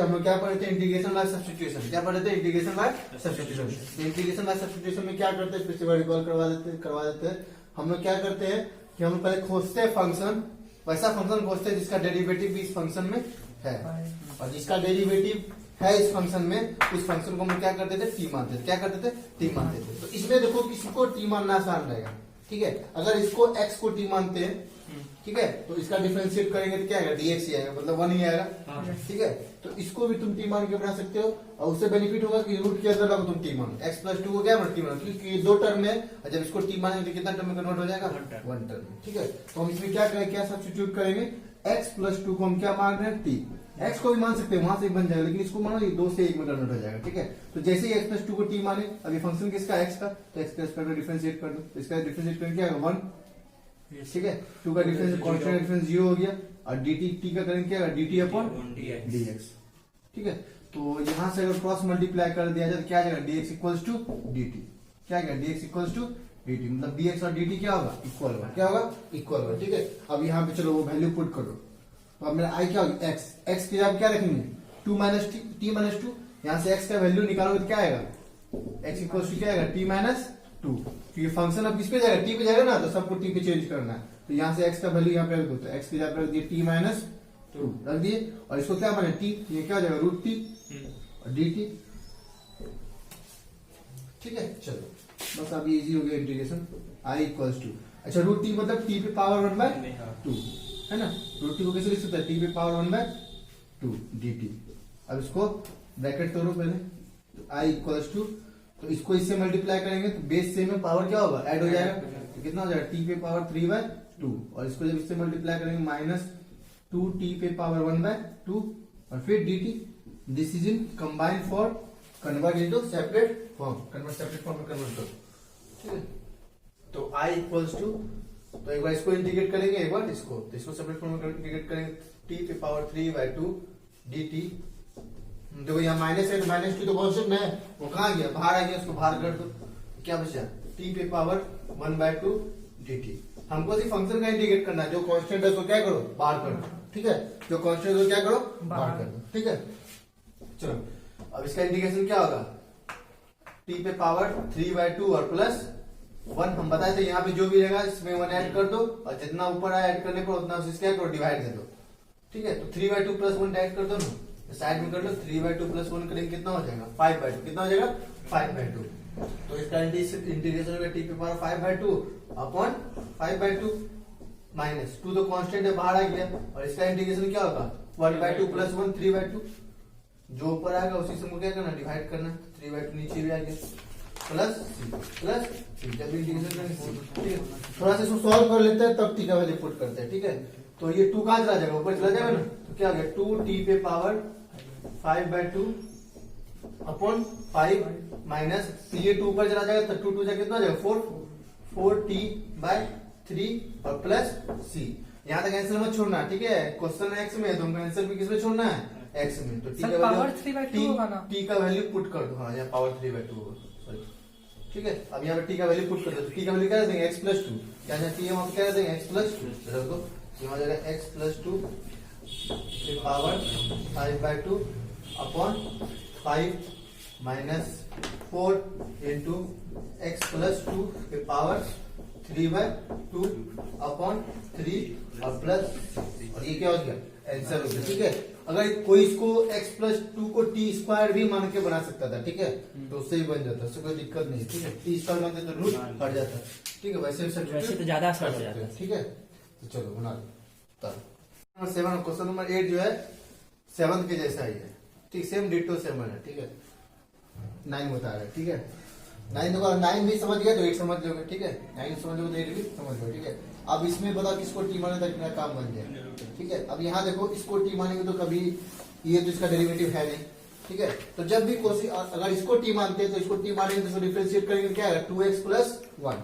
हम लोग क्या पढ़े थे, इंटीग्रेशन बाय सब्स्टिट्यूशन। क्या पढ़े थे, integration by substitution. Integration by substitution में क्या करते हैं, फिर से रिकॉल करवा देते हैं। हम लोग क्या करते हैं कि हम लोग पहले खोजते हैं फंक्शन, वैसा फंक्शन खोजते हैं जिसका डेरिवेटिव भी इस फंक्शन में है, और जिसका डेरिवेटिव है इस फंक्शन में, उस फंक्शन को हम क्या करते थे, टी मानते थे। क्या करते थे, टी मानते थे। तो इसमें देखो किसी को टी मानना आसान रहेगा, ठीक है। अगर इसको x को टी मानते हैं, ठीक है, तो इसका डिफरेंशिएट करेंगे तो क्या आएगा, dx ही आएगा, मतलब 1 ही आएगा, ठीक है। तो इसको भी तुम टी मान के बना सकते हो, और उससे बेनिफिट होगा कि रूट के अंदर लगो तुम टी मानो, x प्लस 2 को क्या टी मानो, क्योंकि दो टर्म है, और जब इसको टी मानेंगे तो कितना टर्म में कन्वर्ट हो जाएगा, 1 टर्म, ठीक है। तो हम इसमें क्या करेंगे, क्या सब्स्टिट्यूट करेंगे, x प्लस 2 को हम क्या मान रहे हैं, t। x को भी मान सकते हैं, वहां से बन जाएगा, लेकिन इसको मानो ये 2 से 1 में कन्वर्ट हो जाएगा, ठीक है। तो जैसे ही x प्लस 2 को t माने, अभी फंक्शन किसका, x का, तो x के रेस्पेक्ट में डिफरेंशिएट कर दो, तो इसका डिफरेंशिएट करके क्या आएगा, 1, ठीक है। 2 का डिफरेंस, कांस्टेंट डिफरेंस 0 हो गया, और dt t का करेंगे क्या, dt अपॉन dx, ठीक है। तो यहां से अगर क्रॉस मल्टीप्लाई कर दिया जाए तो क्या आ जाएगा, dx इक्वल्स टू dt, क्या आ गया, dx इक्वल्स टू dt, मतलब dx और dt क्या होगा, इक्वल होगा, क्या होगा, इक्वल होगा, ठीक है। अब यहाँ पे चलो वो वैल्यू पुट करो, तो अब मेरा i क्या होगा, x की जगह क्या रखेंगे, 2 माइनस t माइनस 2, यहाँ से x का वैल्यू निकालोगे तो क्या आएगा, x इक्वल्स टू क्या आएगा, t माइनस 2, क्योंकि फंक्शन अब किस पे जाएगा, t पे जाएगा ना, तो सबको t पे चेंज करना है, तो यहाँ से x का वैल्यू यहाँ पे रख दो, तो x की जगह पे रख दिए t माइनस 2 रख दिए, और इसको क्या माने, t, ये क्या हो जाएगा, रूट t और dt, ठीक है। चलो बस अभी इजी हो गया इंटीग्रेशन, i इक्वल्स टू, अच्छा रूट t मतलब t पे पावर 1/2 है ना, रूट t को कैसे लिख सकते हैं, t पे पावर 1/2 dt। अब इसको ब्रैकेट तोड़ो पहले, तो i इक्वल्स टू, तो इसको इससे मल्टीप्लाई करेंगे तो बेस से में पावर क्या होगा, ऐड हो जाएगा, तो कितना हो जाएगा, t पे पावर 3/2, और इसको जब इससे मल्टीप्लाई करेंगे माइनस 2t पे पावर 1/2, और फिर dt। This is in combine for convert into separate form, separate form में कन्वर्ट करो, ठीक है। तो i इक्वल्स टू, तो एक बार इसको इंटीग्रेट करेंगे, एक बार इसको, तो इसको सेपरेट फॉर्म में इंटीग्रेट करेंगे, t पे पावर 3/2 dt। देखो यहाँ माइनस है, माइनस 2 तो कांस्टेंट है, वो कहाँ गया, बाहर आ गया, उसको बाहर कर दो, क्या बचा, t पे पावर 1/2 dt। हमको सिर्फ फंक्शन का इंटीग्रेट करना है, जो कांस्टेंट है उसको क्या करो, बाहर कर दो, ठीक है, जो कांस्टेंट है क्या करो, बाहर कर दो, ठीक है। चलो अब इसका इंटीग्रेशन क्या होगा, t पे पावर 3/2 और प्लस 1, हम बताए थे यहाँ पे जो भी रहेगा इसमें 1 ऐड कर दो, और जितना ऊपर आया ऐड करने पर उतना क्या करो, डिवाइड दे दो, ठीक है। तो 3/2 प्लस 1 ऐड कर दो ना, साइड में कर लो, 3/2 प्लस 1 करेंगे कितना हो जाएगा, 5/2, कितना हो जाएगा, 5/2। तो इसका इंटीग्रेशन होगा t पे पावर 5/2 अपॉन 5/2 माइनस 2 तो कांस्टेंट है, बाहर आ गया, और इसका इंटीग्रेशन क्या होगा, 1/2 प्लस 1 3/2, जो ऊपर आएगा उसी से क्या करना, डिवाइड करना, 3/2 नीचे भी आ गया, प्लस c, जब इंटीग्रेशन करेंगे, ठीक है। थोड़ा सा इसको सॉल्व कर लेते हैं, तब t का वैल्यू पुट करते हैं, ठीक है। तो ये 2 कहां चला जाएगा, ऊपर चला जाएगा ना, तो क्या हो गया, 2t पे पावर 5/2 अपॉन 5 माइनस, ये 2 ऊपर चला जाएगा, तो 2 2 कितना हो जाएगा, 4t/3 और प्लस c। यहाँ तक आंसर मत छोड़ना, ठीक है, क्वेश्चन x में है, तुमको आंसर भी किसमें छोड़ना है, x में। तो t का वैल्यू, t का वैल्यू पुट कर दो, हाँ यहाँ पावर 3/2 होगा, सॉरी, ठीक है। अब यहाँ पे t का वैल्यू पुट कर दो, तो t का वैल्यू क्या देंगे, x प्लस 2, क्या t है वहां पे क्या देंगे, x प्लस 2 रख दो, यहाँ जाएगा x प्लस 2 पे power 5/2 upon 5 minus 4 into x plus 2 पे पावर 3/2 अपॉन 3 और प्लस, और ये क्या हो गया, आंसर हो गया, ठीक है। अगर कोई इसको x प्लस 2 को t स्क्वायर भी मान के बना सकता था, ठीक है, तो उससे भी बन जाता, उससे कोई दिक्कत नहीं, ठीक है, t स्क्वायर मानते तो रूट हट जाता, ठीक है, वैसे तो ज्यादा आसान हो जाता है, ठीक है। तो चलो बना लो, नंबर 7, क्वेश्चन नंबर 8 जो है 7 के जैसा ही है, ठीक, सेम डिटो सेम है, ठीक है। 9 बता रहा है, ठीक है, 9 देखो, 9 भी समझ गया तो 8 समझ लोगे, ठीक है, 9 समझ लोगे तो 8 भी समझ लो, ठीक है। अब इसमें बताओ किसको टी माने तक मेरा काम बन जाए, ठीक है। अब यहाँ देखो, इसको टी मानेंगे तो कभी ये तो इसका डेरिवेटिव है नहीं, ठीक है। तो जब भी कोशिश, अगर इसको टी मानते हैं तो इसको टी मानेंगे, तो इसको डिफरेंशिएट करेंगे, क्या है, 2x प्लस 1,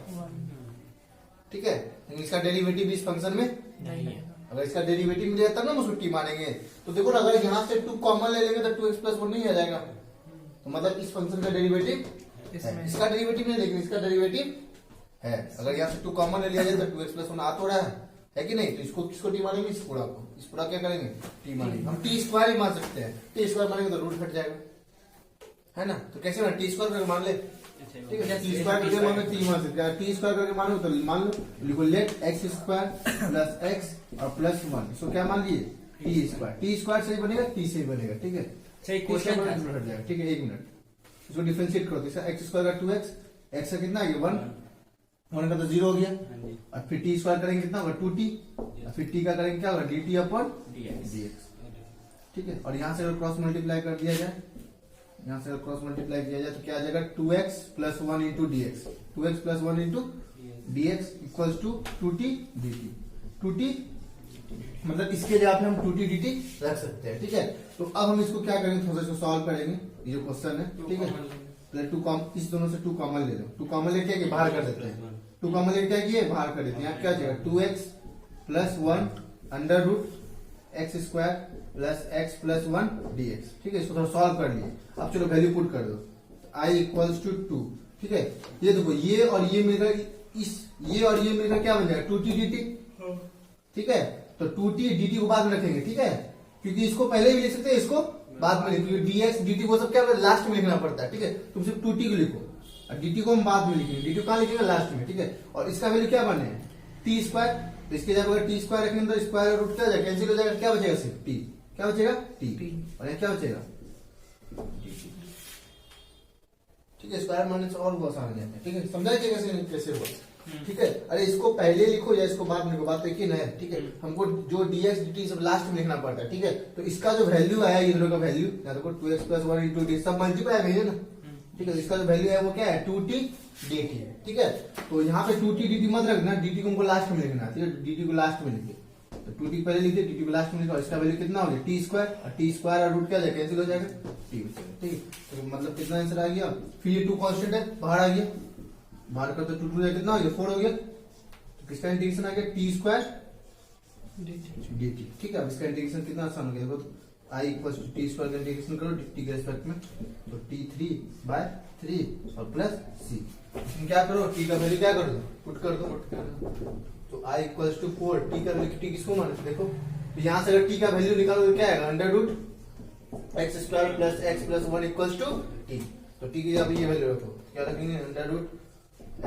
ठीक है, लेकिन इसका डेरिवेटिव इस फंक्शन में नहीं है। अगर इसका डेरिवेटिव मिल जाता ना, हम उसको टी मानेंगे, तो देखो ना, अगर यहाँ से 2 कॉमन ले लेंगे तो 2x प्लस 1 नहीं आ जाएगा, तो मतलब इस फंक्शन का डेरिवेटिव, इसका डेरिवेटिव नहीं, लेकिन इसका डेरिवेटिव है। अगर यहाँ से 2 कॉमन ले लिया जाए तो 2x प्लस 1 आ तो रहा है, है कि नहीं? तो इसको किसको टी मानेंगे? इस पूरा को। इस पूरा क्या करेंगे? टी मानेंगे। हम टी स्क्वायर ही मान सकते हैं। टी स्क्वायर मानेंगे तो रूट हट जाएगा, है ना? तो कैसे मान? टी स्क्वायर करके मान ले, ठीक है? टी स्क्वायर करके मान टी मान सकते हैं। टी स्क्वायर करके मानो तो मान लो, लिखो let x square plus x और प्लस 1, इसको क्या मान लिए? T square. टी स्क्वायर से ही बनेगा, टी से ही बनेगा, ठीक है? क्वेश्चन हट जाएगा, ठीक है? 1 मिनट, इसको डिफरेंशिएट करो। तो एक्स स्क्वायर का 2x, एक्स का कितना आ गया? 1 का तो 0 हो गया, और फिर टी स्क्वायर करेंगे कितना होगा? 2t, और फिर टी का करेंगे क्या होगा? dt अपॉन dx, ठीक है? और यहाँ से अगर क्रॉस मल्टीप्लाई कर दिया जाए, यहाँ से अगर क्रॉस मल्टीप्लाई किया जाए तो क्या आ जाएगा? 2x plus 1 into d x, 2x plus 1 into d x equals to 2t dt। 2t मतलब इसके जगह पे हम 2t dt रख सकते हैं, ठीक है? तो अब हम इसको क्या करेंगे? थोड़ा सा सॉल्व करेंगे, ये जो क्वेश्चन है, ठीक है? पहले इस दोनों से 2 कॉमन ले लो। 2 कॉमन लेके क्या बाहर कर देते हैं? 2 कॉमन लेके क्या किए? बाहर कर देते हैं। यहाँ क्या जाएगा? 2x plus 1 under root x square plus x plus 1 dx, ठीक है? इसको थोड़ा सॉल्व कर लिए। अब चलो वैल्यू पुट कर दो, i इक्वल्स टू 2, ठीक है? ये देखो, ये और ये मिलकर ये और ये मिलकर क्या बन जाएगा? 2t dt, ठीक है? तो 2t dt को बाद में रखेंगे, ठीक है? क्योंकि इसको पहले भी लिख सकते हैं, इसको बाद में लिखेंगे। dx dt को सब क्या लास्ट में लिखना पड़ता है, ठीक है? तुम सिर्फ 2t को लिखो और dt को हम बाद में लिखेंगे। dt कहाँ लिखेंगे? लास्ट में, ठीक है? और इसका वैल्यू क्या बने? T square. तो इसके जगह अगर टी स्क्वायर रखेंगे तो स्क्वायर रूट क्या हो जाएगा? कैंसिल हो जाएगा। क्या बचेगा? सिर्फ टी। क्या बचेगा? टी। और यहाँ क्या बचेगा? ठीक है? स्क्वायर मानने से और बहुत आसान हो जाता है, ठीक है? समझाइए कैसे हुआ, ठीक है? अरे इसको पहले लिखो या इसको बाद में लिखो, बात तो एक ही ना है, ठीक है? हमको जो dx dt सब लास्ट में लिखना पड़ता है, ठीक है? तो इसका जो वैल्यू आया, ये दोनों का वैल्यू, या देखो 2x प्लस 1 इंटू डी सब मल्टीप्लाई है ना, ठीक है? इसका जो वैल्यू है वो क्या है? 2t dt, ठीक है? तो यहाँ पे 2t dt मत रखना, dt को हमको लास्ट में लिखना है, ठीक है? dt को लास्ट में लिखिए, तो 2t पहले लिखिए, dt को लास्ट में लिखो। इसका वैल्यू कितना हो गया? टी स्क्वायर, और टी स्क्वायर और रूट क्या जाएगा? कैंसिल हो जाएगा, टी बचेगा, ठीक है? तो मतलब कितना आंसर आ गया? फिर ये 2 कांस्टेंट है, बाहर आ गया, बाहर कर तो 2 कितना हो गया? 4 हो गया। तो किसका इंटीग्रेशन आ गया? टी स्क्वायर dt, ठीक है? अब इसका इंटीग्रेशन कितना आसान हो गया? देखो, i equal to t square का इंटीग्रेशन करो टी के रिस्पेक्ट में, तो t3/3 और प्लस c। तुम क्या करो? टी का वैल्यू क्या कर दो? पुट कर दो। तो i इक्वल टू 4, टी का वैल्यू, टी किसको माने? देखो, तो यहाँ से अगर टी का वैल्यू निकालो तो क्या आएगा? Under root x square plus x plus 1 equal to t. तो टी की जगह ये वैल्यू रखो, क्या रखेंगे? Under root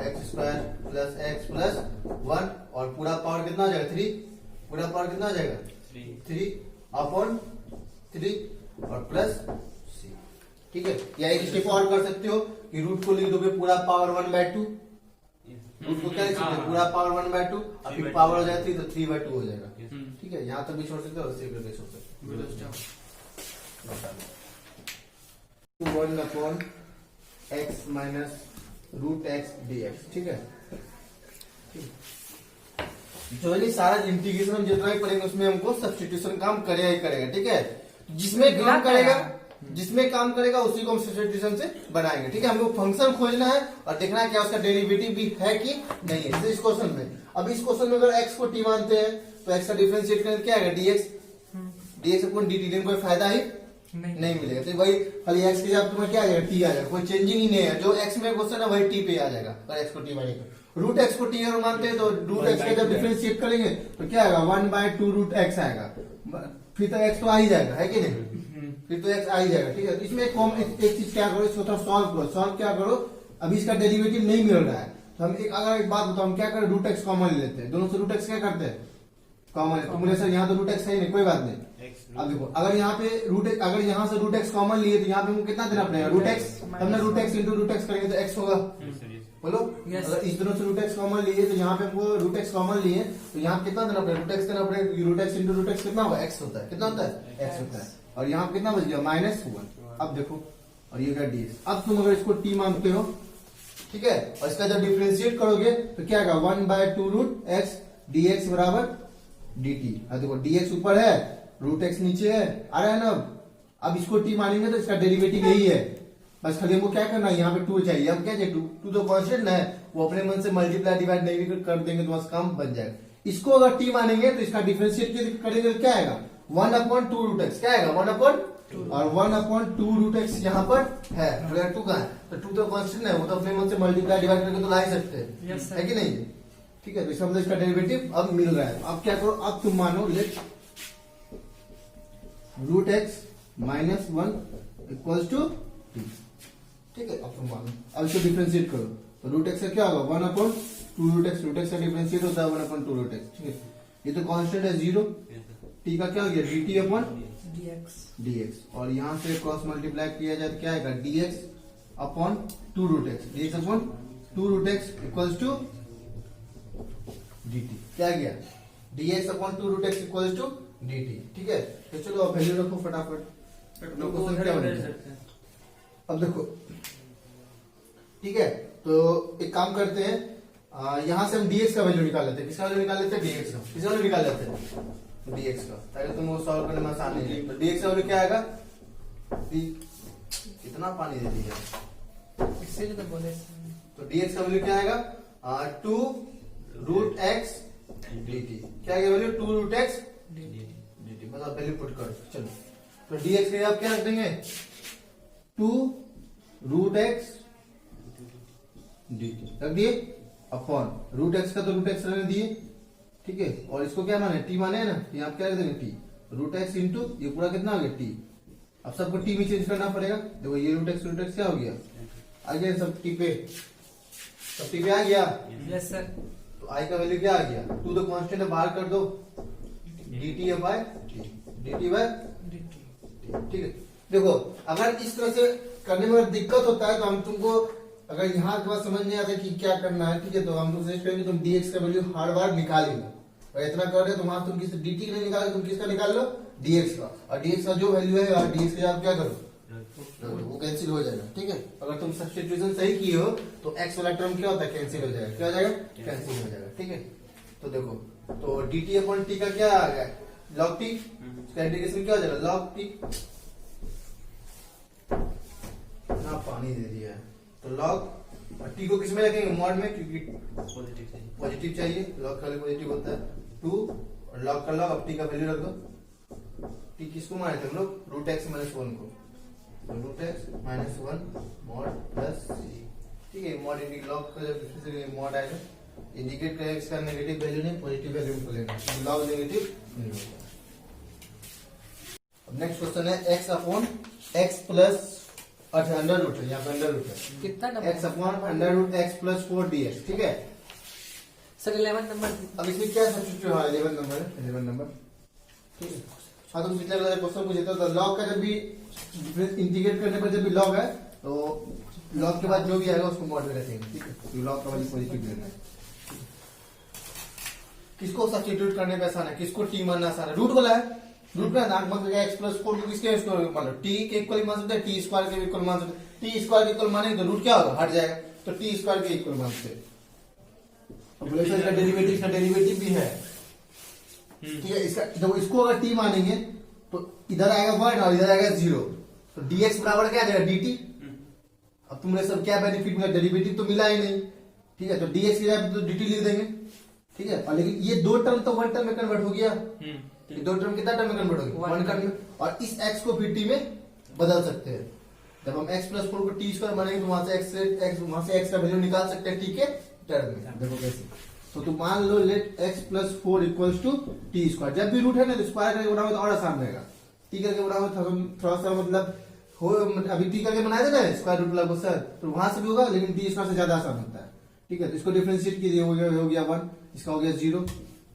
x square plus x plus 1, और पूरा पावर कितना हो जाएगा? 3। पूरा पावर कितना हो जाएगा? 3 अपॉन 3 और प्लस c, ठीक है? या एक स्टेप और कर सकते हो कि रूट को लिख दोगे पूरा पावर 1/2, रूट को क्या लिख सकते हो? पूरा पावर 1/2, और फिर पावर हो जाती है तो 3/2 हो जाएगा, ठीक है? यहाँ तक भी छोड़ सकते हो, ऐसे करके छोड़ सकते हो। 1 upon x minus root x dx, ठीक है? जो ये सारा इंटीग्रेशन हम जितना भी पढ़ेंगे उसमें हमको सब्स्टिट्यूशन काम करेगा ही करेगा, ठीक है? जिसमें काम करेगा उसी को हम सब्स्टिट्यूशन से बनाएंगे, ठीक है? हमको फंक्शन खोजना है और देखना है क्या उसका डेरिवेटिव भी है कि नहीं है। जैसे इस क्वेश्चन में, अब इस क्वेश्चन में अगर x को t मानते हैं तो x का डिफरेंशिएट करेंगे, क्या आएगा? dx upon dt। लेकिन कोई फायदा ही नहीं मिलेगा, तो वही खाली x की जगह तुम्हें क्या आ जाएगा? t आ जाएगा, कोई चेंजिंग ही नहीं है। जो x में क्वेश्चन है वही t पे आ जाएगा, अगर x को t मानेंगे। रूट एक्स को टी अगर मानते हैं तो रूट एक्स का जब डिफरेंशिएट करेंगे तो क्या आएगा? 1/2 रूट एक्स आएगा, फिर तो एक्स तो आ ही जाएगा, है कि नहीं? फिर तो एक्स आ ही जाएगा, ठीक है? तो इसमें एक चीज क्या करो, इसको थोड़ा सॉल्व करो। सॉल्व क्या करो? अभी इसका डेरिवेटिव नहीं मिल रहा है तो हम एक बात बताओ, हम क्या करें? रूट एक्स कॉमन ले लेते हैं, दोनों से रूट एक्स क्या करते हैं? कॉमन है। तो मुझे सर यहाँ तो रूट एक्स है ही नहीं, कोई बात नहीं। अब देखो, अगर यहाँ पे अगर यहाँ से रूट एक्स कॉमन लिए तो यहाँ पे हमको कितना देना पड़ेगा? Root x. हमने root x into root x करेंगे तो एक्स होगा, बोलो। अगर इस दोनों से रूट एक्स कॉमन लिए तो यहाँ पे हमको रूट एक्स कॉमन लिए तो यहाँ कितना देना पड़ेगा? रूट एक्स देना पड़ेगा। Root x into root x कितना होगा? एक्स होता है। कितना होता है? एक्स होता है। और यहाँ पे कितना बच गया? -1। अब देखो, और ये क्या dx। अब तुम अगर इसको t मानते हो, ठीक है, और इसका जब डिफरेंशिएट करोगे तो क्या आएगा? 1/2 रूट एक्स dx बराबर dt। अब देखो dx ऊपर है, रूट एक्स नीचे है, आ रहा है ना? अब इसको t मानेंगे तो इसका डेरिवेटिव यही है, बस खाली हमको क्या करना है? यहाँ पे 2 चाहिए। अब क्या चाहिए? 2 तो कांस्टेंट है, वो अपने मन से मल्टीप्लाई डिवाइड नहीं कर देंगे तो बस काम बन जाएगा। इसको अगर t मानेंगे तो इसका डिफरेंशिएट करेंगे तो क्या आएगा? 1/2 रूट एक्स। क्या आएगा? 1/2 और 1/2 रूट एक्स यहाँ पर है, 2 कहाँ है? तो 2 तो कांस्टेंट है, वो तो अपने मन से मल्टीप्लाई डिवाइड करके तो ला ही सकते हैं, है कि नहीं? ठीक है, तो इसका मतलब इसका डेरिवेटिव अब मिल रहा है। अब क्या करो, अब तुम मानो let root x minus one equals to t. ठीक है, अब तुम मानो, अब इसको डिफरेंशिएट करो तो रूट एक्स का क्या होगा, one upon two root x. Root x का डिफरेंशिएट होता है one upon two root x. ठीक है, ये तो कांस्टेंट है जीरो, टी का क्या हो गया D T upon D x, और यहां से क्रॉस मल्टीप्लाई किया जाए तो क्या आएगा d x upon two root x, d x upon two root x equals to d t. क्या गया d x upon two root x equals to d t. ठीक है, तो चलो अब वैल्यू रखो फटाफट। अब देखो, ठीक है, तो एक काम करते हैं, यहां से हम dx का वैल्यू निकाल लेते हैं। किसका वैल्यू निकाल लेते हैं, dx का। किसका वैल्यू निकाल लेते हैं, dx का, ताकि तुम वो सॉल्व करने में आसान नहीं है। तो dx का वैल्यू क्या आएगा, कितना पानी दे दिया इसीलिए तो बोले। तो dx का वैल्यू क्या आएगा, two root x d t. क्या आएगा value, two root x d t. बस आप वैल्यू पुट करो। चलो, तो dx के लिए आप क्या रख देंगे, two root x d t रख दिए, अपॉन रूट एक्स का तो रूट एक्स रहने दिए। ठीक है, और इसको क्या माने, टी माने है ना, यहाँ आप क्या रख देंगे टी, रूट एक्स इंटू ये पूरा कितना हो गया टी। अब सबको टी में चेंज करना पड़ेगा। देखो ये रूट एक्स क्या हो गया, आ गया सब टी पे, सब टी पे आ गया। Yes sir. तो आई का वैल्यू क्या आ गया, टू तो कांस्टेंट है, बाहर कर दो, d t by d t by. ठीक है, देखो अगर इस तरह से करने में दिक्कत होता है तो हम तुमको, अगर यहाँ के बाद समझ नहीं आता कि क्या करना है, ठीक है, तो हम लोग सजेस्ट करेंगे तुम dx का वैल्यू हर बार निकालेंगे। और इतना कर रहे तो वहां तुम किस dt का नहीं निकाले, तुम किसका निकाल लो, dx का। और dx का जो वैल्यू है dx का आप क्या करो, वो कैंसिल हो जाएगा। ठीक है, अगर तुम सब्स्टिट्यूशन सही किए हो तो x वाला टर्म क्या होता है, कैंसिल हो जाएगा। क्या हो जाएगा, कैंसिल हो जाएगा। ठीक है, तो देखो, तो dt अपॉन t का क्या आ गया, log t, इसका इंटीग्रेशन क्या हो जाएगा, log t। ना पानी दे दिया है, तो लॉग टी को किस में रखेंगे, मॉड में, क्योंकि पॉजिटिव चाहिए, लॉग का पॉजिटिव होता है टू, और लॉग का लॉग, अब टी का वैल्यू रख दो। टी किसको माने थे हम लोग, रूट एक्स माइनस वन को, तो root x minus one mod plus c. ठीक है, मॉड इंडिकेट, लॉग का जब मॉड आएगा इंडिकेट करेगा इसका नेगेटिव वैल्यू नहीं पॉजिटिव वैल्यू को लेना, लॉग नेगेटिव नहीं होता। नेक्स्ट क्वेश्चन है एक्स अपॉन एक्स प्लस, अच्छा अंडर रूट है, यहाँ पे अंडर रूट है, कितना x upon under root x plus four d x. ठीक है सर, 11 नंबर। अब इसमें क्या सब्स्टिट्यूट, हाँ 11 नंबर है, 11 नंबर। ठीक है, हाँ तो पिछले वाला क्वेश्चन पूछे तो लॉग का जब भी इंटीग्रेट करने पर जब भी लॉग है तो लॉग के बाद जो भी आएगा उसको मॉड में रखेंगे। ठीक है, तो लॉग का वैल्यू पॉजिटिव लेना है। किसको सब्स्टिट्यूट करने पे आसान है, किसको टी मानना आसान है, रूट वाला है, रूट का नाक मत एक्स प्लस फोर को किसके इक्वल मान लो, टी के इक्वल मान सकते हैं, टी स्क्वायर के इक्वल मान सकते हैं। टी स्क्वायर के इक्वल माने तो रूट क्या होगा, हट जाएगा, तो टी स्क्वायर के इक्वल मानते हैं। का डेरिवेटिव भी है। ठीक है, इसका जब इसको अगर टी मानेंगे तो इधर आएगा वन और इधर आएगा जीरो, तो dx बराबर क्या आ जाएगा dt। अब तुमने सब क्या बेनिफिट मिला, डेरिवेटिव तो मिला ही नहीं। ठीक है, तो dx की जगह तो dt लिख देंगे। ठीक है, और लेकिन ये दो टर्म तो वन टर्म में कन्वर्ट हो गया, ये दो टर्म कितना टर्म में कन्वर्ट हो गया, वन टर्म में, और इस x को फिर t में बदल सकते हैं। जब हम x प्लस फोर को टी स्क्वायर मानेंगे तो वहां से x का वैल्यू निकाल सकते हैं t के टर्म में। देखो कैसे, तो तुम मान लो let x plus four equals to t square. जब भी रूट है ना तो स्क्वायर करके बनाओ तो और आसान रहेगा, टी करके बनाओ थोड़ा सा मतलब हो, अभी टी करके बनाए थे ना स्क्वायर रूट वाला सर, तो वहां से भी होगा लेकिन टी स्क्वायर से ज्यादा आसान होता है। ठीक है, तो इसको डिफरेंशिएट कीजिए, हो गया वन, इसका हो गया जीरो,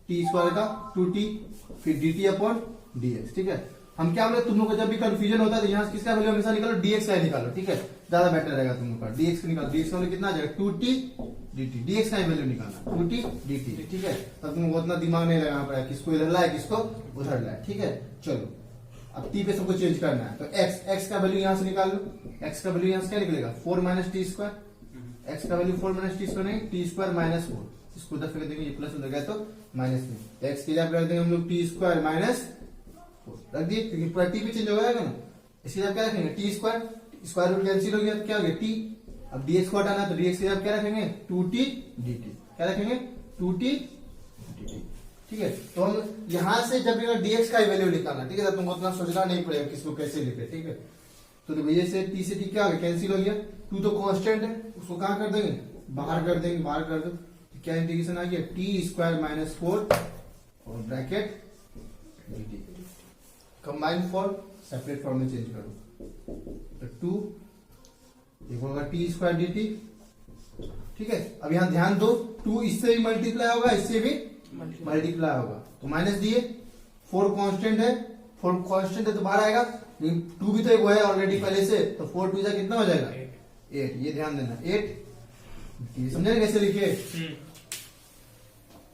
टी स्क्वायर का टू टी, फिर D T upon D x. ठीक है, हम क्या बोले, तुम लोग को जब भी कंफ्यूजन होता है तो यहाँ किसका वैल्यू हमेशा निकालो, डीएक्स का निकालो। ठीक है, ज्यादा बेटर रहेगा तुम लोग का, डीएक्स का निकालो, डीएक्स का वैल्यू कितना आ जाएगा, two t d t, d x का वैल्यू निकालना, टू टी डी टी। ठीक है, तब तुमको उतना दिमाग नहीं लगाना पड़ेगा किसको इधर लाए किसको उधर लाए। ठीक है, चलो अब टी पे सबको चेंज करना है, तो एक्स का वैल्यू यहाँ से निकाल लो, एक्स का वैल्यू यहाँ से क्या निकलेगा, four minus t square, x का value four minus t square नहीं, टी स्क्वायर माइनस फोर, इसको उधर फेंक देंगे, ये प्लस उधर गया तो माइनस में, एक्स की जगह रख देंगे हम लोग टी स्क्वायर माइनस रख दिए, क्योंकि पूरा टी भी चेंज हो जाएगा ना, इसकी जगह क्या रखेंगे, t square, square root cancel हो गया, क्या हो गया टी। अब डीएक्स को हटाना तो डीएक्स की जगह क्या रखेंगे, टू टी डी टी, क्या रखेंगे, टू टी डी टी। ठीक है, तो हम यहां से जब डीएक्स का वैल्यू निकालना, ठीक है, तो तुमको उतना सोचना नहीं पड़ेगा किसको कैसे लिखे। ठीक है, तो ये से टी क्या हो गया, कैंसिल हो गया, टू तो कांस्टेंट है, उसको कहां कर देंगे, बाहर कर देंगे, बाहर कर दो, क्या इंटीग्रेशन आ गया, टी स्क्वायर माइनस 4 और bracket dt। Combine form separate form में चेंज करो तो 2 ये होगा टी स्क्वायर dt। ठीक है, अब यहां ध्यान दो 2 इससे भी मल्टीप्लाई होगा, इससे भी मल्टीप्लाई होगा, तो माइनस दिए। 4 कांस्टेंट है, 4 कांस्टेंट है तो बाहर आएगा, लेकिन 2 भी तो वो है ऑलरेडी पहले से, तो 4 2 कितना हो जाएगा 8। ये ध्यान देना 8। ये समझे कैसे लिखे,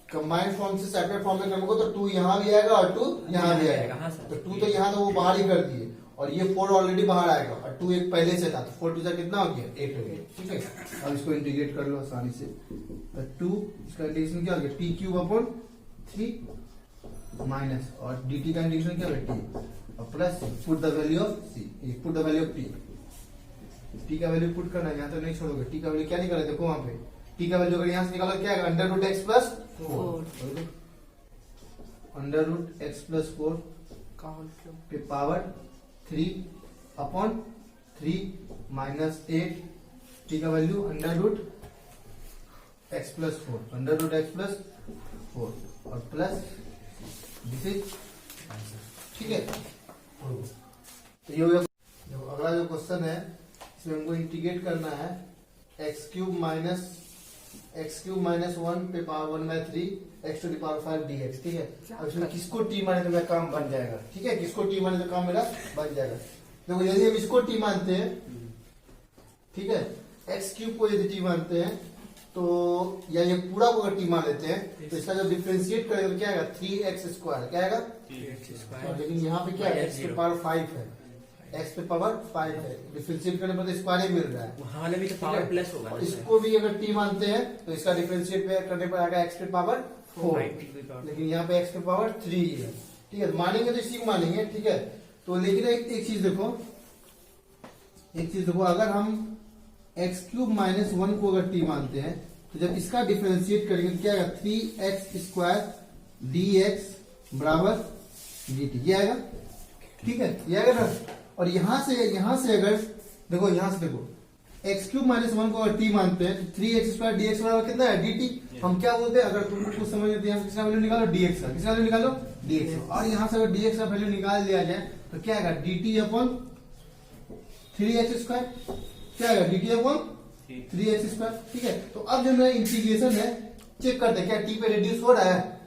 कंबाइंड फॉर्म से सेपरेट फॉर्म में करने को, तो 2 यहाँ भी आएगा और 2 यहाँ भी आएगा, तो 2 तो यहाँ तो वो बाहर ही कर दिए, और ये 4 ऑलरेडी बाहर आएगा, और 2 एक पहले से था, तो 4 2 कितना हो गया 8 हो गया। ठीक है, अब इसको इंटीग्रेट कर लो आसानी से, तो 2 इसका इंटीग्रेशन क्या हो गया, टी क्यूब अपॉन 3 माइनस, और dt का इंटीग्रेशन क्या होगा t, और plus put the value of c, put the value of t का वैल्यू पुट करना है, यहाँ तो नहीं छोड़ोगे। t का वैल्यू क्या निकाला, देखो वहां पे t का वैल्यू अगर यहाँ से निकालो क्या आएगा, अंडर रूट एक्स प्लस 4 के पावर 3 अपॉन 3 माइनस 8, टी का value under root x plus 4, under root x plus 4 और प्लस दिस इज आंसर। ठीक है, तो ये अगला जो क्वेश्चन है इसमें हमको इंटीग्रेट करना है एक्स क्यूब माइनस 1 पे power 1/3 x to the power 5 dx। ठीक है, अब इसमें किसको टी माने तो मेरा काम बन जाएगा। ठीक है, किसको टी माने तो काम मेरा बन जाएगा। देखो यदि हम इसको टी मानते हैं, ठीक है, एक्स क्यूब को यदि टी मानते हैं तो, या ये पूरा को अगर टी मान लेते हैं तो इसका जब डिफरेंशिएट करेंगे तो क्या आएगा 3x स्क्वायर, क्या आएगा 3x स्क्वायर, लेकिन यहाँ पे क्या है x पे पावर 5 है, x पे पावर 5 है, डिफरेंशिएट करने पर तो स्क्वायर ही मिल रहा है, वहां भी तो पावर प्लस होगा। इसको भी अगर t मानते हैं तो इसका डिफरेंशिएट करने पर आएगा x पे पावर 4, लेकिन यहाँ पे x पे पावर 3 है। ठीक है, मानेंगे तो इसी को मानेंगे। ठीक है, तो लेकिन एक चीज देखो, अगर हम एक्स क्यूब माइनस 1 को अगर t मानते हैं तो जब इसका डिफरेंशिएट करेंगे तो क्या आएगा 3x स्क्वायर dx बराबर dt, ये आएगा। ठीक है, ये आएगा ना, और यहां से अगर देखो, एक्स क्यूब माइनस 1 को अगर t मानते हैं तो 3x स्क्वायर dx बराबर कितना है dt। हम क्या बोलते हैं, अगर तुमको कुछ समझ नहीं आता, यहाँ किसका वैल्यू निकालो dx का, किसका वैल्यू निकालो dx का, और यहाँ से अगर dx का वैल्यू निकाल दिया जाए तो क्या आएगा dt अपॉन 3x स्क्वायर, क्या आएगा dt अपॉन 3x स्क्वायर। ठीक है, तो अब जो मेरा इंटीग्रेशन है चेक करते हैं क्या t पे रिड्यूस हो रहा है।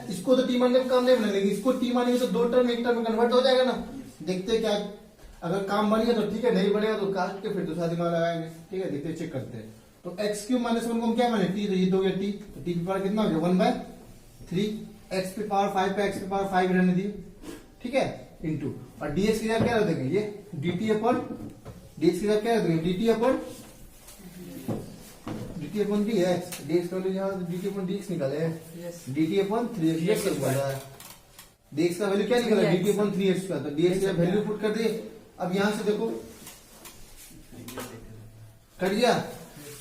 इसको तो t मानने में काम नहीं बना, लेकिन इसको t मानेंगे तो 2 टर्म 1 टर्म में कन्वर्ट हो जाएगा ना। देखते हैं क्या, अगर काम बन गया तो ठीक है, नहीं बनेगा तो काट के फिर दूसरा दिमाग लगाएंगे। ठीक है, देखते हैं, चेक करते हैं। तो एक्स क्यूब माइनस 1 को हम क्या माने t, तो ये तो हो गया t, तो t पे पावर कितना हो गया 1/3, एक्स पे पावर 5 पे एक्स पे पावर 5 रहने दिए। ठीक है, इंटू, और dx की जगह क्या रख देंगे, ये dt अपॉन dx की जगह क्या रख देंगे dt अपॉन dx, dx का वैल्यू यहाँ dt अपॉन dx निकाले हैं, dt अपॉन 3x बोला है, dx का वैल्यू क्या निकला dt अपॉन 3x का, तो dx का वैल्यू पुट कर दिए। अब यहां से देखो कट गया,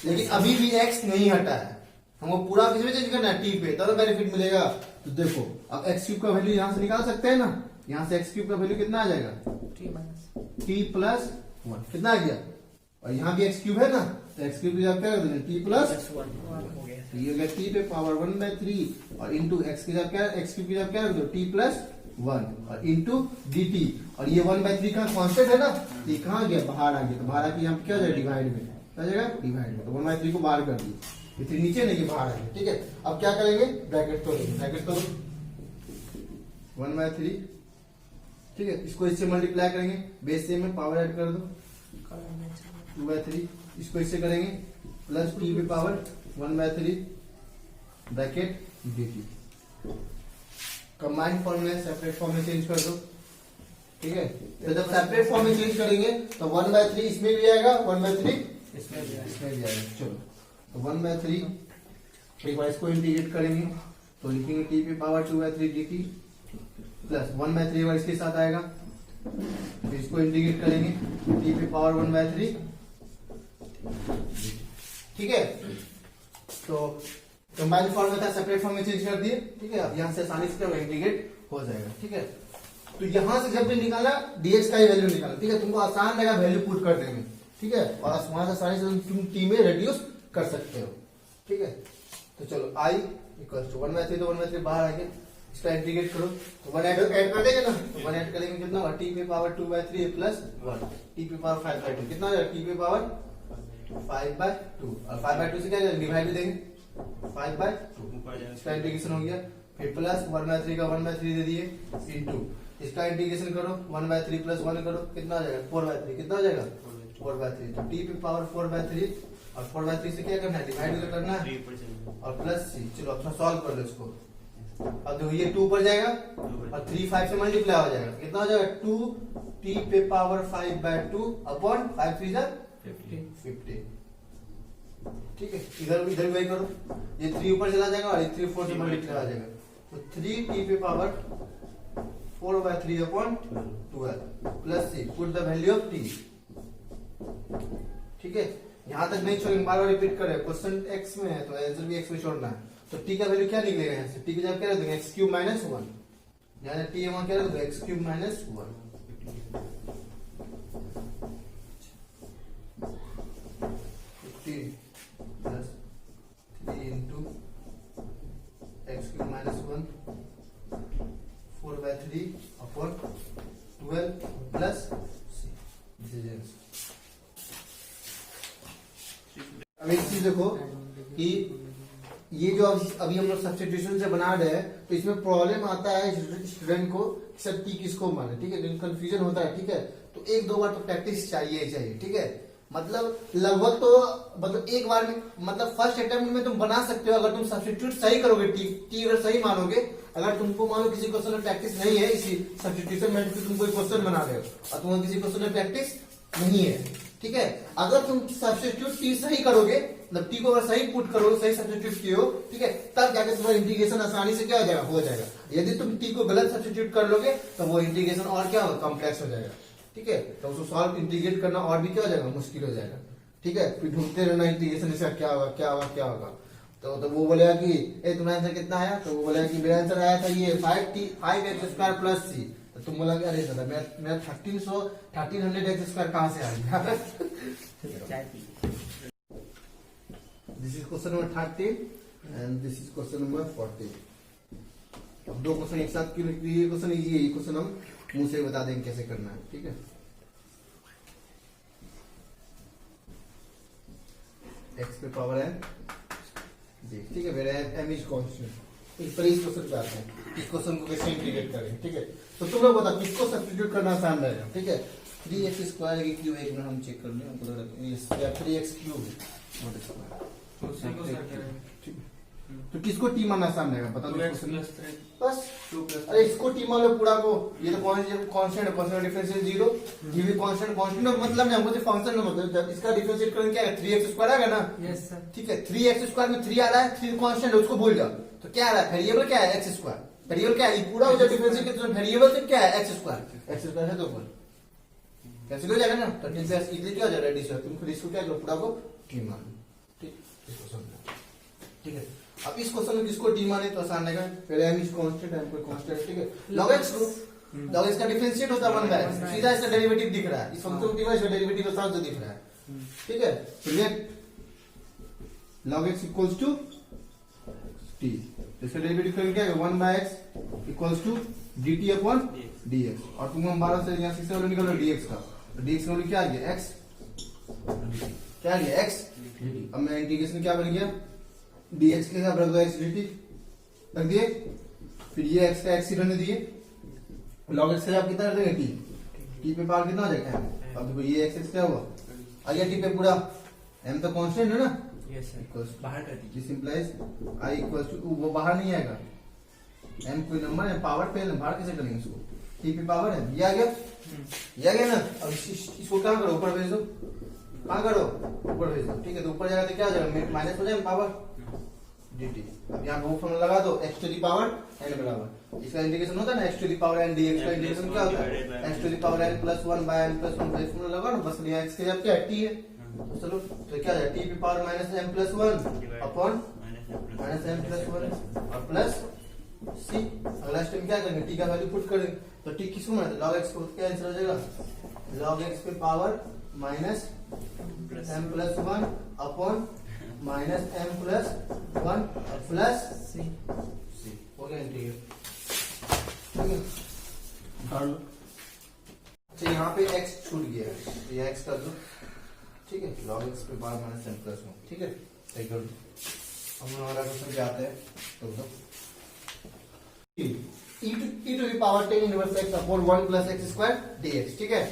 लेकिन अभी भी x नहीं हटा है, हमको पूरा किस में चेंज करना है t पे, तब बेनिफिट मिलेगा। तो देखो अब x क्यूब का वैल्यू यहां से निकाल सकते हैं ना, यहां से x क्यूब का वैल्यू कितना आ जाएगा t प्लस 1, कितना आ गया, और यहाँ भी x क्यूब है ना, तो x क्यूब की जगह क्या कर देंगे t प्लस 1, तो ये हो गया t पे पावर 1/3 और इंटू x की जगह क्या, x क्यूब की जगह क्या रख दो t प्लस 1 और इंटू dt, और ये 1/3 का कांस्टेंट है ना, ये कहाँ गया बाहर आ गया, तो बाहर आके यहाँ पे क्या हो जाएगा डिवाइड में, क्या जाएगा डिवाइड में, तो 1/3 को बाहर कर दिए, ये 3 नीचे नहीं बाहर आ गया। ठीक है, अब क्या करेंगे, ब्रैकेट तोड़ो 1/3। ठीक है, इसको इससे मल्टीप्लाई करेंगे, बेस से में पावर ऐड कर दो 2/3, इसको इससे करेंगे प्लस t पे power 1/3 bracket dt, combined form में सेपरेट फॉर्म में चेंज कर दो। ठीक है, तो जब सेपरेट फॉर्म में चेंज करेंगे तो 1/3 इसमें भी आएगा, 1/3 इसमें भी आएगा। चलो, तो 1/3 एक बार इसको इंटीग्रेट करेंगे तो लिखेंगे t पे पावर 2/3 dt प्लस 1/3 बार इसके साथ आएगा, तो इसको इंटीग्रेट करेंगे t पे पावर 1/3। ठीक है, तो कंबाइंड फॉर्म में था, सेपरेट फॉर्म में चेंज कर दिए। ठीक है, अब यहाँ से आसानी से इंटीग्रेट हो जाएगा। ठीक है, तो यहां से जब भी निकाला dx का ही वैल्यू निकाला। ठीक है, तुमको आसान लगा वैल्यू पुट कर देंगे। ठीक है, और वहां से आसानी से तुम t में रिड्यूस कर सकते हो। ठीक है। तो चलो i इक्वल टू 1/3, तो 1/3 बाहर आके इसका इंटीग्रेट करो तो 1 ऐड कर देंगे ना, तो 1 ऐड करेंगे कितना होगा, t पे पावर 2/3 प्लस 1, t पे पावर 5/2 कितना हो जाएगा, t पे पावर 5/2 और 5/2 से क्या करेंगे, डिवाइड भी देंगे 5/2, इसका इंटीग्रेशन हो गया, फिर प्लस 1/3 का 1/3 दे दिए इनटू इसका इंटीग्रेशन करो 1/3 प्लस 1 करो कितना हो जाएगा 4/3, कितना हो जाएगा 4/3, तो t पे पावर 4/3 और 4/3 से क्या करना है, डिवाइड करना है और प्लस c, चलो अपना सॉल्व कर लो इसको। अब देखो ये 2 पर जाएगा और 3 5 से मल्टीप्लाई हो जाएगा, कितना हो जाएगा 2t पे पावर 5/2 अपॉन 5 3 जा 50। ठीक है, इधर इधर वही करो, ये 3 ऊपर चला जाएगा और ये 3 4 से मल्टीप्लाई आ जाएगा, तो 3t पे power 4/3 upon 12 plus c, put the value of t। ठीक है, यहां तक नहीं छोड़ेंगे, बार बार रिपीट करें, क्वेश्चन x में है तो आंसर भी x में छोड़ना है, तो t का वैल्यू क्या निकलेगा यहाँ से, t की जगह क्या रख देंगे x³ माइनस 1, यानी t यहाँ क्या रख दो x³ minus 1, 15 plus 3 into x³ minus 1 4/3 upon 12 plus c, this is answer. अब एक चीज देखो कि ये जो अभी हम लोग सब्स्टिट्यूशन से बना रहे हैं, तो इसमें प्रॉब्लम आता है स्टूडेंट को सर टी किसको माने, ठीक है, कंफ्यूजन होता है, ठीक है, तो एक दो बार तो प्रैक्टिस चाहिए चाहिए, ठीक है, मतलब लगभग तो मतलब एक बार में मतलब फर्स्ट अटेम्प्ट में तुम बना सकते हो अगर तुम सब्स्टिट्यूट सही करोगे, टी अगर सही मानोगे, अगर तुमको मान लो किसी क्वेश्चन में प्रैक्टिस नहीं है, इसी सब्स्टिट्यूशन में तुम कोई क्वेश्चन बना रहे हो और तुम्हें किसी क्वेश्चन में प्रैक्टिस नहीं है, ठीक है, अगर तुम सब्स्टिट्यूट टी सही करोगे, मतलब टी को अगर सही पुट करोगे, सही सब्स्टिट्यूट किए हो, ठीक है, तब जाकर तुम्हारा इंटीग्रेशन आसानी से क्या हो जाएगा, हो जाएगा। यदि तुम टी को गलत सब्स्टिट्यूट कर लोगे तो वो इंटीग्रेशन और क्या होगा, कॉम्प्लेक्स हो जाएगा, ठीक है, तो उसको सॉल्व इंटीग्रेट करना और भी क्या हो जाएगा, मुश्किल हो जाएगा, ठीक है, फिर ढूंढते रहना इंटीग्रेशन इसका क्या होगा क्या होगा क्या होगा, तो वो बोलेगा कि ए तुम्हारा आंसर कितना आया, तो वो बोलेगा कि मेरा आंसर आया था ये 5x² प्लस c, तो तुम बोला कि अरे दादा मेरा 1300x² कहां से आ गया। This is question number 30 and this is question number 40। अब दो क्वेश्चन एक साथ क्यों, ये क्वेश्चन इजी है, ये क्वेश्चन हम मुंह से बता देंगे कैसे करना है, ठीक है। x पे पावर है, ठीक है, मेरा m इज कांस्टेंट, इस क्वेश्चन पे आते हैं, इस क्वेश्चन को कैसे इंटीग्रेट करें, ठीक है, तो तुम लोग बताओ किसको सब्स्टिट्यूट करना आसान रहेगा, ठीक है, 3x² की क्यूब, एक मिनट हम चेक कर लें, हमको लग रहा है 3x³ तो किसको टी मानना आसान रहेगा, बता दो बस, अरे इसको टी मान लो पूरा को, ये तो कांस्टेंट है, कांस्टेंट डिफरेंशियल 0, ये भी कांस्टेंट कांस्टेंट और मतलब नहीं, हमको जो फंक्शन में मतलब जब इसका डिफरेंशिएट करेंगे क्या है, 3x² आएगा ना, यस सर, ठीक है, 3x² में 3 आ रहा है, 3 कांस्टेंट है, उसको भूल जाओ, तो क्या आ रहा है, वेरिएबल क्या है x², वेरिएबल क्या है, ये पूरा जो डिफरेंशिएट करते हैं वेरिएबल से क्या है x² है, तो ऊपर कैसे हो जाएगा ना, तो इसलिए क्या हो जाएगा रेडिस, तुम खुद इसको क्या करो, पूरा को टी मान लो, ठीक, इसको समझो, ठीक है। अब इस क्वेश्चन में किसको टी माने तो आसान रहेगा, पहले m इज कांस्टेंट, m कोई कांस्टेंट, ठीक है, log x का डिफरेंशिएट होता है 1/, सीधा इसका डेरिवेटिव दिख रहा है, इस फंक्शन की वजह से डेरिवेटिव के साथ जो दिख रहा है, ठीक है, तो let log x equals to t, इसका डेरिवेटिव करेंगे क्या, 1/x equals to dt upon dx, और तुम हम 12 से यहां से निकाल लो dx का, तो dx का वैल्यू क्या आ गया x, क्या आ गया x, अब मैं इंटीग्रेशन क्या बन गया, dx के साथ रख दो x dt, रख दिए, फिर ये x का x ही रहने दिए, log x का आप कितना रख देंगे t पे पावर कितना हो जाएगा m, अब देखो ये x क्या हुआ आ गया t पे पूरा, m तो कांस्टेंट है ना, यस सर, बाहर कर दीजिए, this implies i equals to, वो बाहर नहीं आएगा, m कोई नंबर है, पावर पे बाहर कैसे करेंगे इसको, t पे पावर है, ये आ गया ना, अब इसको क्या करो, ऊपर भेज दो, कहाँ करो, ऊपर भेज दो, ठीक है, तो ऊपर जाएगा तो क्या हो जाएगा, माइनस हो जाएगा पावर dt, अब यहाँ वो फॉर्मूला लगा दो x to the power n बराबर, इसका इंटीग्रेशन होता है ना x to the power n dx का इंटीग्रेशन क्या होता है, x to the power n plus 1 by n plus 1 formula लगा ना, बस यहाँ x के जब क्या है t है, तो चलो तो क्या है t पे power minus m plus 1 upon minus m plus 1 और प्लस c, अगला स्टेप क्या करेंगे, t का वैल्यू पुट करेंगे, तो t किसको मानते हैं, log x को, क्या आंसर हो जाएगा, log x पे power minus m plus 1 upon minus m plus 1 plus c c हो गया इंटीग्रेट, ठीक है। कर लो। अच्छा यहाँ पे x छूट गया है, तो ये x कर दो, ठीक है। log x पे बाद माइनस एम प्लस 1, ठीक है, सही कर दो। हम हमारा क्वेश्चन क्या आता है तो e to the power 10 inverse x upon 1 plus x square dx, ठीक है।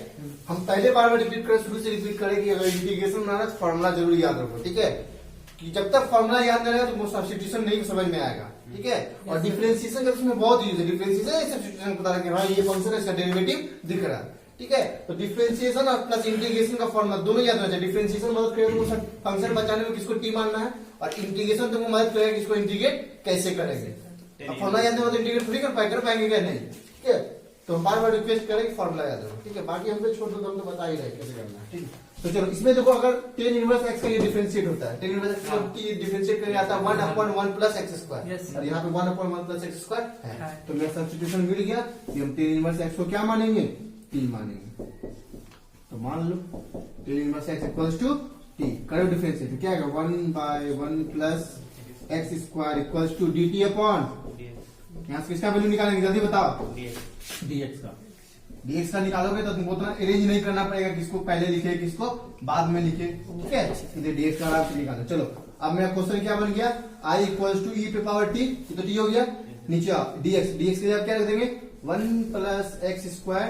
हम पहले बार में रिपीट करें, शुरू से रिपीट करें कि अगर इंटीग्रेशन बनाना तो फॉर्मूला जरूर याद रखो, ठीक है। कि जब तक फॉर्मूला याद नहीं रहेगा तो सब्स्टिट्यूशन नहीं समझ में आएगा, ठीक है। और डिफरेंशिएशन का उसमें बहुत यूज है, डिफरेंशिएशन सब्स्टिट्यूशन पता है कि हाँ ये फंक्शन है, इसका डेरिवेटिव दिख रहा है, ठीक है। तो डिफरेंशिएशन और प्लस इंटीग्रेशन का फॉर्मूला दोनों याद रहना चाहिए। डिफरेंशिएशन मदद करेगा फंक्शन बचाने में किसको टी मानना है, और इंटीग्रेशन तुमको मदद करेगा किसको इंटीग्रेट कैसे करेंगे। अब फॉर्मूला याद नहीं हो तो इंटीग्रेट थोड़ी कर पाएंगे क्या, नहीं, ठीक है। तो हम बार बार रिक्वेस्ट करें कि फॉर्मूला याद रखो, ठीक है। बाकी हम पे छोड़ दो तो हम तो बता ही रहे कैसे करना है, ठीक है। तो चलो इसमें देखो, अगर tan इनवर्स x का ये डिफरेंशिएट होता है, tan इनवर्स x का ये डिफरेंशिएट करके आता है 1 अपॉन 1 प्लस एक्स स्क्वायर, और यहाँ पे 1 अपॉन 1 प्लस एक्स स्क्वायर है। तो मेरा सब्स्टिट्यूशन मिल गया कि हम tan इनवर्स x को क्या मानेंगे, t मानेंगे। तो मान लो tan inverse x equals to t, करो डिफरेंशिएट, तो क्या आएगा 1 बाय 1 plus x square equals to dt upon, यहाँ से किसका वैल्यू निकालेंगे जल्दी बताओ, dx का। dx का निकालोगे तो तुमको उतना अरेंज नहीं करना पड़ेगा, किसको पहले लिखे किसको बाद में लिखे, ठीक है। इसलिए dx का आराम से निकालो। चलो अब मेरा क्वेश्चन क्या बन गया, i इक्वल्स टू e पे पावर t, ये तो t हो गया। नीचे आओ dx के लिए क्या रख देंगे 1 प्लस एक्स स्क्वायर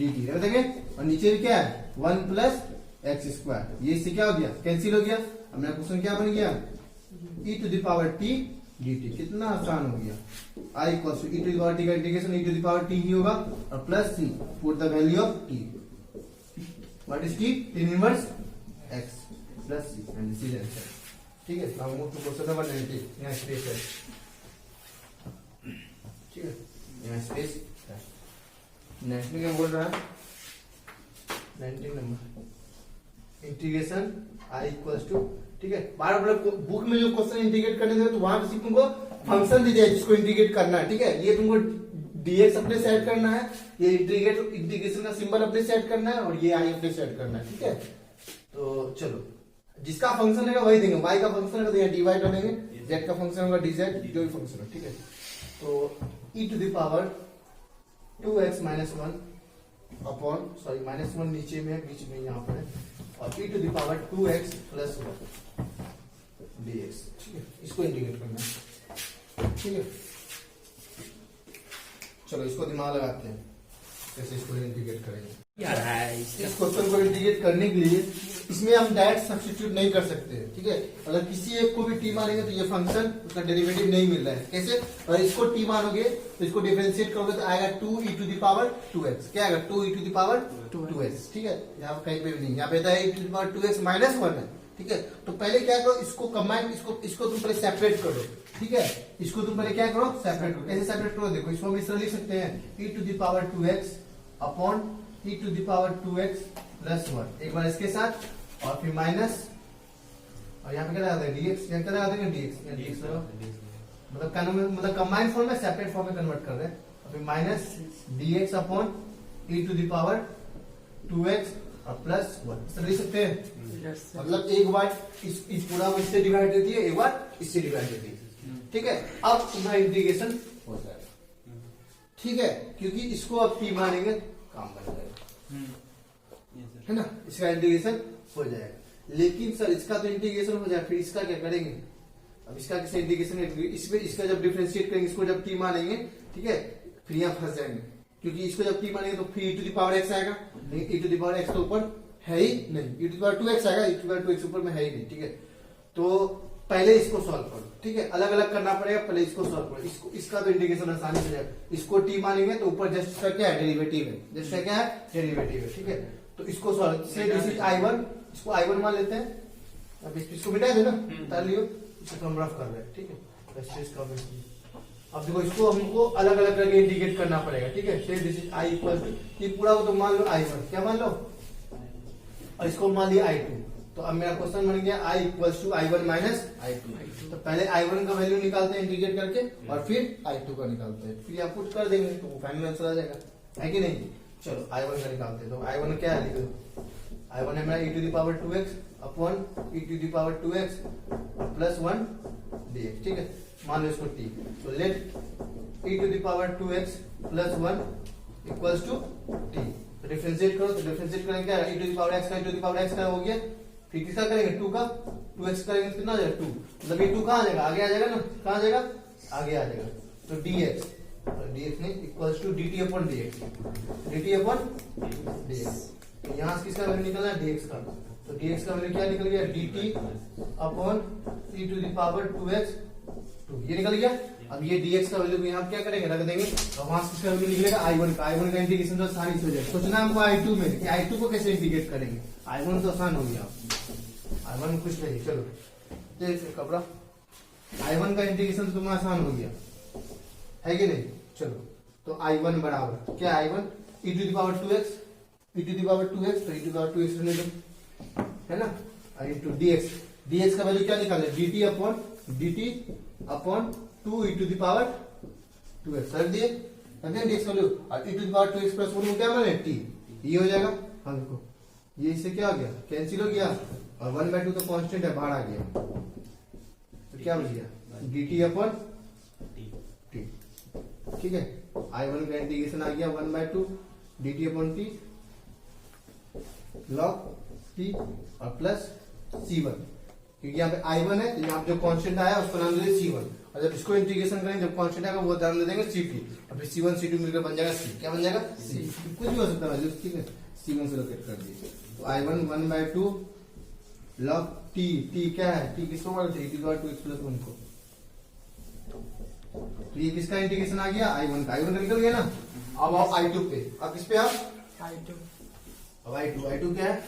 dt रख देंगे, और नीचे क्या है 1 प्लस एक्स स्क्वायर, ये इससे क्या हो गया कैंसिल हो गया। अब मेरा क्वेश्चन क्या बन गया e to the power t dt, कितना आसान हो गया। i equals to e to the power t का इंटीग्रेशन e to the power t ही होगा, और plus c put the value of t, what is t, tan inverse x plus c, and this is answer, ठीक है। Now move to question number 90, यहां space है, ठीक है, यहां स्पेस है। नेक्स्ट में क्या बोल रहा है 19 number, integration i equals to, ठीक है। बार बार बुक में जो क्वेश्चन इंटीग्रेट करने थे तो वहां पे तुमको फंक्शन दी जाए जिसको इंटीग्रेट करना है, ठीक है। ये तुमको dx अपने सेट करना है, ये इंटीग्रेशन का सिंबल अपने सेट करना है, और ये i अपने सेट करना है, ठीक है। तो चलो जिसका फंक्शन रहेगा वही देंगे, y का फंक्शन रहेगा तो dy डालेंगे, z का फंक्शन होगा dz, जो भी फंक्शन है, ठीक है। तो e to the power 2x minus 1 upon, sorry minus 1 नीचे में बीच में यहाँ पर है, और e to the power 2x plus 1 dx, ठीक है। इसको इंटीग्रेट करना है, ठीक है। चलो इसको दिमाग लगाते हैं कैसे इसको इंटीग्रेट करेंगे। यार है इस क्वेश्चन को इंटीग्रेट करने के लिए इसमें हम डायरेक्ट सब्स्टिट्यूट नहीं कर सकते, ठीक है। अगर किसी एक को भी t मानेंगे तो ये फंक्शन उसका डेरिवेटिव नहीं मिल रहा है, कैसे, अगर इसको t मानोगे तो इसको डिफरेंशिएट करोगे तो आएगा 2e to the power 2x, क्या आएगा 2e to the power 2x, ठीक है। यहाँ कहीं पे भी नहीं, यहाँ पे था e to the power 2x minus 1 है, ठीक है। तो पहले क्या करो, इसको कंबाइन, इसको तुम पहले सेपरेट करो, ठीक है। इसको तुम पहले क्या करो, सेपरेट करो। कैसे सेपरेट करो, देखो इसको हम इस तरह लिख सकते हैं e to the power 2x upon e to the power 2x plus 1, एक बार इसके साथ, और फिर माइनस, और यहाँ पे क्या लगा देंगे dx, यहाँ क्या लगा देंगे dx लगा, मतलब कंबाइंड फॉर्म में सेपरेट फॉर्म में कन्वर्ट कर रहे हैं, और फिर minus dx upon e to the power 2x और प्लस 1, इस तरह लिख सकते हैं। मतलब एक बार इस पूरा इससे डिवाइड देती है, एक बार इससे डिवाइड देती है, ठीक है। अब तुम्हारा इंटीग्रेशन हो जाएगा, ठीक है, क्योंकि इसको अब t मानेंगे काम बन जाएगा, है ना, इसका इंटीग्रेशन हो जाएगा। लेकिन सर इसका तो इंटीग्रेशन हो जाएगा, फिर इसका क्या करेंगे, अब इसका कैसे इंटीग्रेशन, इसमें इसका जब डिफरेंशिएट करेंगे, इसको जब t मानेंगे, ठीक है, फिर यहाँ फंस जाएंगे, क्योंकि इसको जब t मानेंगे तो फिर e to the power x आएगा, लेकिन e to the power x तो ऊपर है ही नहीं, e to the power 2x आएगा, e to the power 2x ऊपर में है ही नहीं, ठीक है। तो पहले इसको सॉल्व करो, ठीक है, अलग अलग करना पड़ेगा, पहले इसको सॉल्व करो। इसका तो इंटीग्रेशन आसानी से जाएगा, इसको t मानेंगे तो ऊपर जस्ट इसका क्या है, डेरिवेटिव है, जस्ट का क्या है, डेरिवेटिव है, ठीक है। तो इसको सॉल्व से दिस इज i1, इसको i1 मान लेते हैं, अब इसको मिटा दे ना, उतार लियो, इसको हम रफ कर रहे हैं, ठीक है। अब देखो इसको हमको अलग अलग करके इंटीग्रेट करना पड़ेगा, ठीक है। Say this is i equal to, ये पूरा को तो मान लो i1, क्या मान लो, और इसको मान लिया i2। तो अब मेरा क्वेश्चन बन गया i equals to i1 minus i2। तो पहले i1 का वैल्यू निकालते हैं इंटीग्रेट करके, और फिर i2 का निकालते हैं, फिर यहाँ पुट कर देंगे तो फाइनल आंसर आ जाएगा, है कि नहीं। चलो i1 का निकालते हैं, तो i1 क्या है, लिख दो, i1 है मेरा e to the power 2x upon e to the power 2x plus 1 dx, ठीक है। मान लो इसको t, तो let e to the power 2x plus 1 equals to t। Differentiate करो, तो डिफरेंशिएट करेंगे क्या, e to the power x का e to the power x का हो गया, फिर किसका करेंगे 2 का, 2x करेंगे कितना आ जाएगा 2, मतलब ये 2 कहाँ आ जाएगा, आगे आ जाएगा ना, कहाँ आ जाएगा, आगे आ जाएगा। तो dx, dx नहीं equals to dt upon dx, dt upon dx। तो यहाँ से किसका वैल्यू निकलना है, dx का, तो dx का वैल्यू क्या निकल गया, dt upon e to the power 2x 2, ये निकल गया। अब ये dx का वैल्यू यहाँ क्या करेंगे, रख देंगे, और वहां से किसका वैल्यू निकलेगा i1 का, i1 का इंटीग्रेशन तो आसानी से हो जाएगा। सोचना हमको i2 में कि i2 को कैसे इंटीग्रेट करेंगे, i1 तो आसान हो गया, i1 में कुछ नहीं, चलो देखिए कपड़ा, i1 का इंटीग्रेशन तो तुम्हारा आसान हो गया है कि नहीं। चलो तो i1 बराबर क्या, i1 e to the power 2x, e to the power 2x, तो e to the power 2x रहने दो, है ना, इनटू dx, dx का वैल्यू क्या निकाले, dt upon 2 e to the power 2x, रख दिए, dx का वैल्यू, और e to the power 2x plus 1 को क्या माने t, ये हो जाएगा। हाँ देखो ये इससे क्या हो गया, कैंसिल हो गया, और 1/2 तो कांस्टेंट है, बाहर आ गया, तो क्या बच गया, dt अपॉन t, ठीक है। i1 का इंटीग्रेशन आ गया 1/2 dt upon t log t और प्लस c1, क्योंकि यहाँ पे i1 है, तो यहाँ पे जो कांस्टेंट आया उसको नाम दे देंगे c1, और जब इसको इंटीग्रेशन करेंगे जब कांस्टेंट आएगा वो नाम दे देंगे c2, और फिर c1 c2 मिलकर बन जाएगा c, क्या बन जाएगा c, कुछ भी हो सकता है वैल्यू, ठीक है, c1 से लोकेट कर दिए। तो i1 1/2 log t क्या है, t किसको बोलते हैं, e to the power 2x plus 1 को, तो ये किसका इंटीग्रेशन आ गया, i1 का, i1 का निकल गया ना। अब आओ i2 पे, अब किस पे आप, अब i2 क्या है,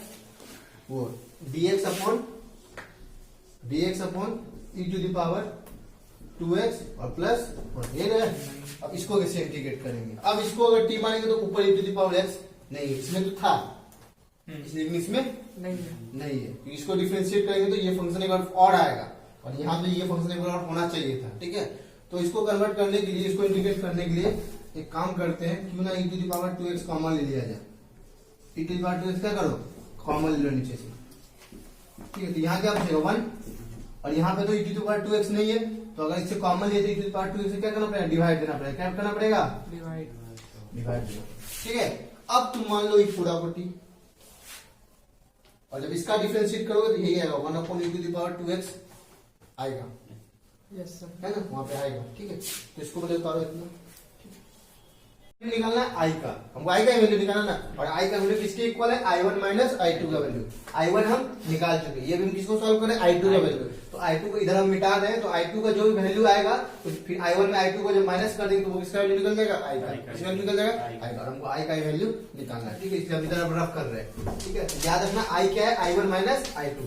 वो dx upon e to the power 2x और प्लस 1, ये ना। अब इसको कैसे इंटीग्रेट करेंगे, अब इसको अगर t मानेंगे तो ऊपर e to the power x नहीं, इसमें तो था, लेकिन इसमें नहीं है, तो इसको डिफरेंशिएट करेंगे तो ये फंक्शन एक बार और आएगा, और यहाँ पे ये फंक्शन एक बार और होना चाहिए था, ठीक है। तो इसको कन्वर्ट करने के लिए, इसको इंटीग्रेट करने के लिए एक काम करते हैं, क्यों ना e to the power 2x common ले लिया जाए, e to the power 2x क्या करो, कॉमन ले लो नीचे से, ठीक है। तो यहाँ क्या बचेगा 1, और यहाँ पे तो e to the power 2x नहीं है, तो अगर इससे कॉमन लिए तो e to the power 2x से क्या करना पड़ेगा, डिवाइड देना पड़ेगा, क्या करना पड़ेगा, डिवाइड देना, ठीक है। अब तुम मान लो ये पूरा को t, और जब इसका डिफरेंशिएट करोगे तो यही आएगा 1 upon e to the power 2x आएगा, यस सर, है ना, वहां पे आएगा, ठीक है। तो इसको बदल उतारो इतना, निकालना है i का, हमको i का वैल्यू निकालना ना, और i का वैल्यू किसके इक्वल है, i1 माइनस i2 का वैल्यू, i1 हम निकाल चुके, ये भी हम किसको सॉल्व करें, i2 का वैल्यू, तो i2 को इधर हम मिटा दें, तो i2 का जो भी वैल्यू आएगा, तो फिर i1 में i2 को जब माइनस कर देंगे तो वो किसका वैल्यू निकल जाएगा, i का, किसका वैल्यू निकल जाएगा, i का, हमको i का वैल्यू निकालना है, ठीक है, इसलिए हम इधर रफ कर रहे हैं, ठीक है। याद रखना i क्या है, i1 माइनस i2।